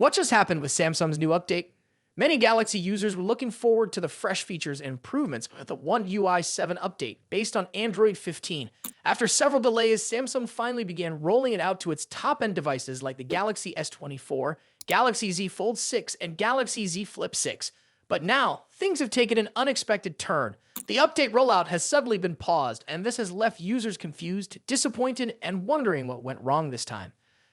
What just happened with Samsung's new update? Many Galaxy users were looking forward to the fresh features and improvements with the One UI 7 update based on Android 15. After several delays, Samsung finally began rolling it out to its top-end devices like the Galaxy S24, Galaxy Z Fold 6, and Galaxy Z Flip 6. But now, things have taken an unexpected turn. The update rollout has suddenly been paused, and this has left users confused, disappointed, and wondering what went wrong this time.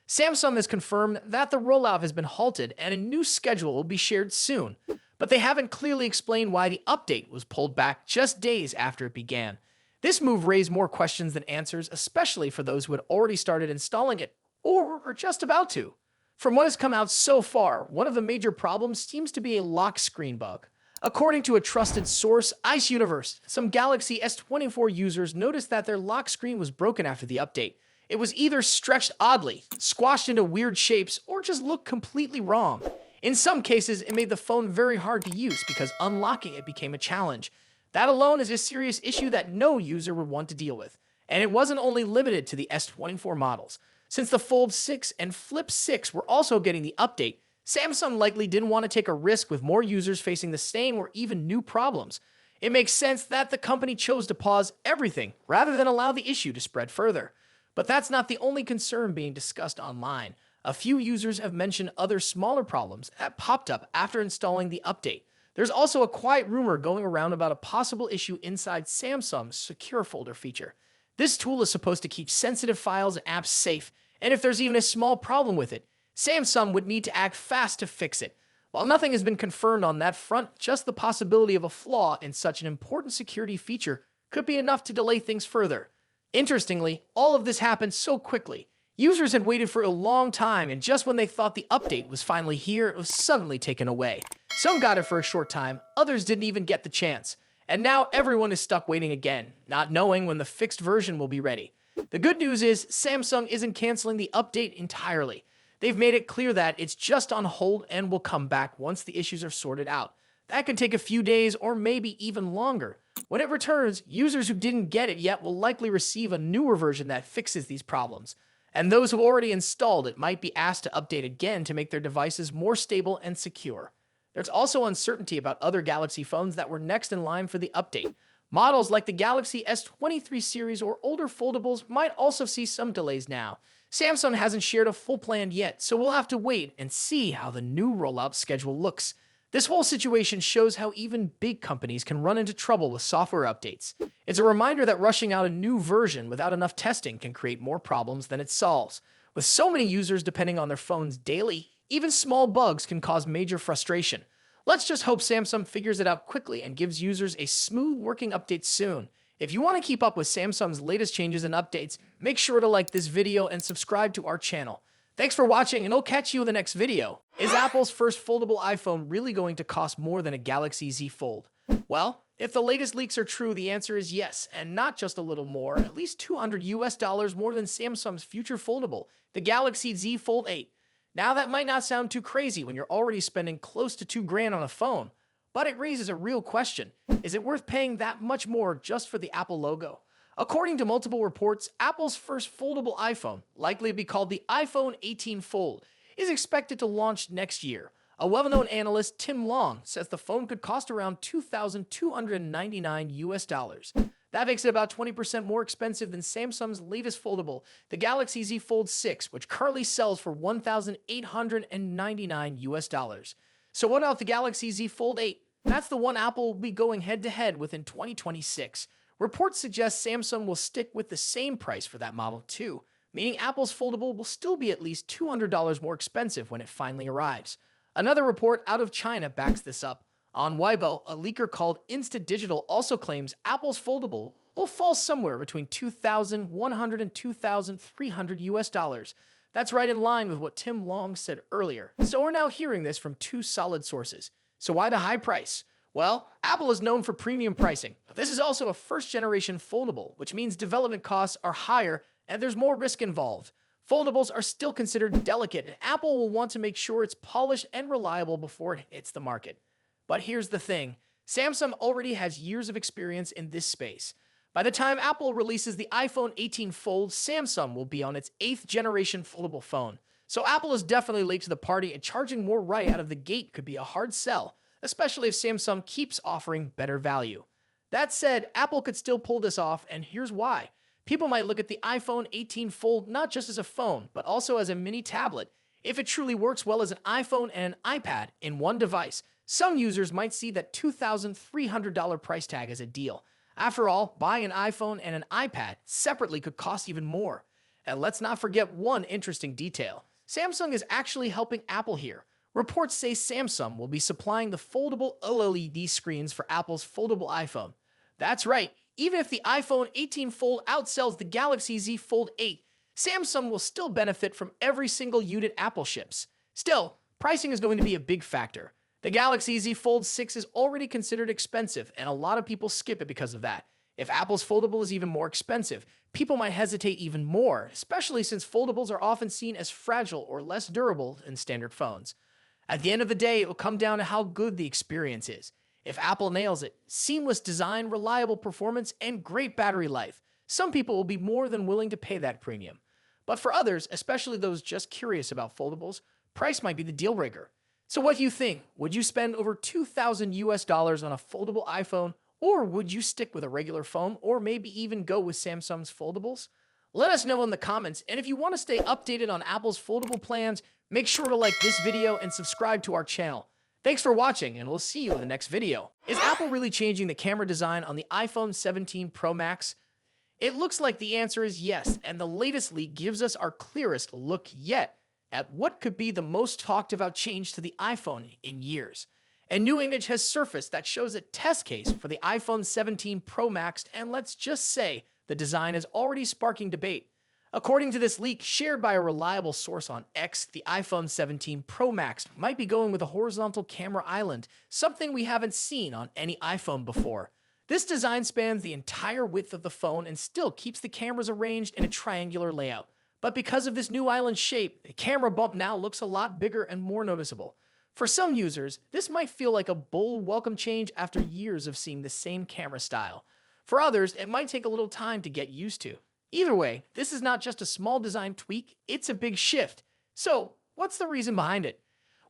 Samsung has confirmed that the rollout has been halted and a new schedule will be shared soon, but they haven't clearly explained why the update was pulled back just days after it began. This move raised more questions than answers, especially for those who had already started installing it or were just about to. From what has come out so far, one of the major problems seems to be a lock screen bug. According to a trusted source, Ice Universe, some Galaxy S24 users noticed that their lock screen was broken after the update. It was either stretched oddly, squashed into weird shapes, or just looked completely wrong. In some cases, it made the phone very hard to use because unlocking it became a challenge. That alone is a serious issue that no user would want to deal with. And it wasn't only limited to the S24 models. Since the Fold 6 and Flip 6 were also getting the update, Samsung likely didn't want to take a risk with more users facing the same or even new problems. It makes sense that the company chose to pause everything rather than allow the issue to spread further. But that's not the only concern being discussed online. A few users have mentioned other smaller problems that popped up after installing the update. There's also a quiet rumor going around about a possible issue inside Samsung's secure folder feature. This tool is supposed to keep sensitive files and apps safe, and if there's even a small problem with it, Samsung would need to act fast to fix it. While nothing has been confirmed on that front, just the possibility of a flaw in such an important security feature could be enough to delay things further. Interestingly, all of this happened so quickly. Users had waited for a long time, and just when they thought the update was finally here, it was suddenly taken away. Some got it for a short time, others didn't even get the chance. And now everyone is stuck waiting again, not knowing when the fixed version will be ready. The good news is Samsung isn't canceling the update entirely. They've made it clear that it's just on hold and will come back once the issues are sorted out. That can take a few days or maybe even longer. When it returns, users who didn't get it yet will likely receive a newer version that fixes these problems. And those who already installed it might be asked to update again to make their devices more stable and secure. There's also uncertainty about other Galaxy phones that were next in line for the update. Models like the Galaxy S23 series or older foldables might also see some delays now. Samsung hasn't shared a full plan yet, so we'll have to wait and see how the new rollout schedule looks. This whole situation shows how even big companies can run into trouble with software updates. It's a reminder that rushing out a new version without enough testing can create more problems than it solves. With so many users depending on their phones daily, even small bugs can cause major frustration. Let's just hope Samsung figures it out quickly and gives users a smooth working update soon. If you want to keep up with Samsung's latest changes and updates, make sure to like this video and subscribe to our channel. Thanks for watching, and I'll catch you in the next video. Is Apple's first foldable iPhone really going to cost more than a Galaxy Z Fold? Well, if the latest leaks are true, the answer is yes, and not just a little more, at least $200 more than Samsung's future foldable, the Galaxy Z Fold 8. Now that might not sound too crazy when you're already spending close to $2,000 on a phone, but it raises a real question. Is it worth paying that much more just for the Apple logo? According to multiple reports, Apple's first foldable iPhone, likely to be called the iPhone 18 Fold, is expected to launch next year. A well-known analyst, Tim Long, says the phone could cost around $2,299. That makes it about 20% more expensive than Samsung's latest foldable, the Galaxy Z Fold 6, which currently sells for $1,899. So what about the Galaxy Z Fold 8? That's the one Apple will be going head-to-head with in 2026. Reports suggest Samsung will stick with the same price for that model too, meaning Apple's foldable will still be at least $200 more expensive when it finally arrives. Another report out of China backs this up. On Weibo, a leaker called Insta Digital also claims Apple's foldable will fall somewhere between $2,100 and $2,300. That's right in line with what Tim Long said earlier. So we're now hearing this from two solid sources. So why the high price? Well, Apple is known for premium pricing, but this is also a first-generation foldable, which means development costs are higher and there's more risk involved. Foldables are still considered delicate, and Apple will want to make sure it's polished and reliable before it hits the market. But here's the thing. Samsung already has years of experience in this space. By the time Apple releases the iPhone 18 Fold, Samsung will be on its 8th generation foldable phone. So Apple is definitely late to the party, and charging more right out of the gate could be a hard sell, especially if Samsung keeps offering better value. That said, Apple could still pull this off, and here's why. People might look at the iPhone 18 Fold not just as a phone, but also as a mini tablet. If it truly works well as an iPhone and an iPad in one device, some users might see that $2,300 price tag as a deal. After all, buying an iPhone and an iPad separately could cost even more. And let's not forget one interesting detail. Samsung is actually helping Apple here. Reports say Samsung will be supplying the foldable OLED screens for Apple's foldable iPhone. That's right, even if the iPhone 18 Fold outsells the Galaxy Z Fold 8, Samsung will still benefit from every single unit Apple ships. Still, pricing is going to be a big factor. The Galaxy Z Fold 6 is already considered expensive, and a lot of people skip it because of that. If Apple's foldable is even more expensive, people might hesitate even more, especially since foldables are often seen as fragile or less durable than standard phones. At the end of the day, it will come down to how good the experience is. If Apple nails it, seamless design, reliable performance, and great battery life, some people will be more than willing to pay that premium. But for others, especially those just curious about foldables, price might be the deal breaker. So what do you think? Would you spend over $2,000 on a foldable iPhone, or would you stick with a regular phone, or maybe even go with Samsung's foldables? Let us know in the comments, and if you want to stay updated on Apple's foldable plans, make sure to like this video and subscribe to our channel. Thanks for watching, and we'll see you in the next video. Is Apple really changing the camera design on the iPhone 17 Pro Max? It looks like the answer is yes, and the latest leak gives us our clearest look yet at what could be the most talked about change to the iPhone in years. A new image has surfaced that shows a test case for the iPhone 17 Pro Max, and let's just say the design is already sparking debate. According to this leak shared by a reliable source on X, the iPhone 17 Pro Max might be going with a horizontal camera island, something we haven't seen on any iPhone before. This design spans the entire width of the phone and still keeps the cameras arranged in a triangular layout. But because of this new island shape, the camera bump now looks a lot bigger and more noticeable. For some users, this might feel like a bold welcome change after years of seeing the same camera style. For others, it might take a little time to get used to. Either way, this is not just a small design tweak, it's a big shift. So, what's the reason behind it?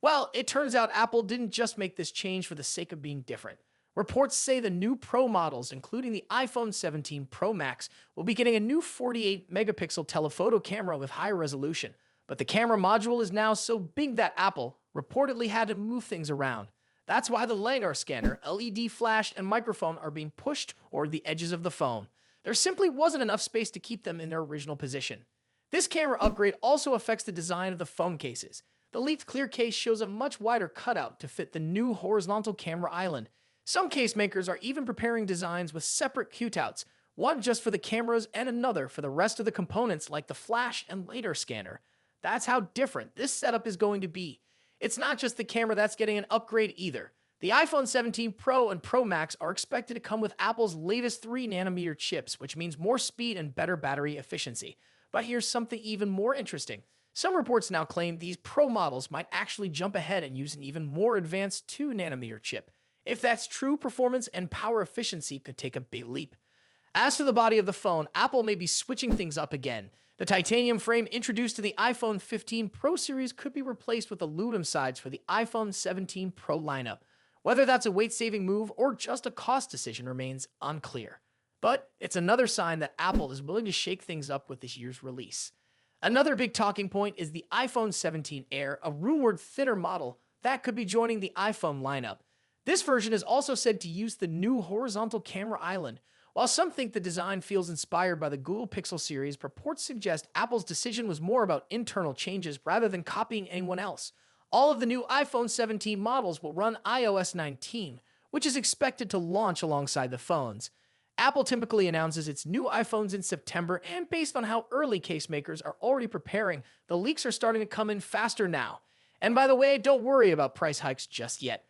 Well, it turns out Apple didn't just make this change for the sake of being different. Reports say the new Pro models, including the iPhone 17 Pro Max, will be getting a new 48-megapixel telephoto camera with high resolution. But the camera module is now so big that Apple reportedly had to move things around. That's why the LiDAR scanner, LED flash, and microphone are being pushed toward the edges of the phone. There simply wasn't enough space to keep them in their original position. This camera upgrade also affects the design of the phone cases. The leaked clear case shows a much wider cutout to fit the new horizontal camera island. Some case makers are even preparing designs with separate cutouts, one just for the cameras and another for the rest of the components like the flash and LiDAR scanner. That's how different this setup is going to be. It's not just the camera that's getting an upgrade either. The iPhone 17 Pro and Pro Max are expected to come with Apple's latest 3nm chips, which means more speed and better battery efficiency. But here's something even more interesting. Some reports now claim these Pro models might actually jump ahead and use an even more advanced 2nm chip. If that's true, performance and power efficiency could take a big leap. As to the body of the phone, Apple may be switching things up again. The titanium frame introduced to the iPhone 15 Pro series could be replaced with aluminum sides for the iPhone 17 Pro lineup. Whether that's a weight-saving move or just a cost decision remains unclear. But it's another sign that Apple is willing to shake things up with this year's release. Another big talking point is the iPhone 17 Air, a rumored thinner model that could be joining the iPhone lineup. This version is also said to use the new horizontal camera island. While some think the design feels inspired by the Google Pixel series, reports suggest Apple's decision was more about internal changes rather than copying anyone else. All of the new iPhone 17 models will run iOS 19, which is expected to launch alongside the phones. Apple typically announces its new iPhones in September, and based on how early case makers are already preparing, the leaks are starting to come in faster now. And by the way, don't worry about price hikes just yet.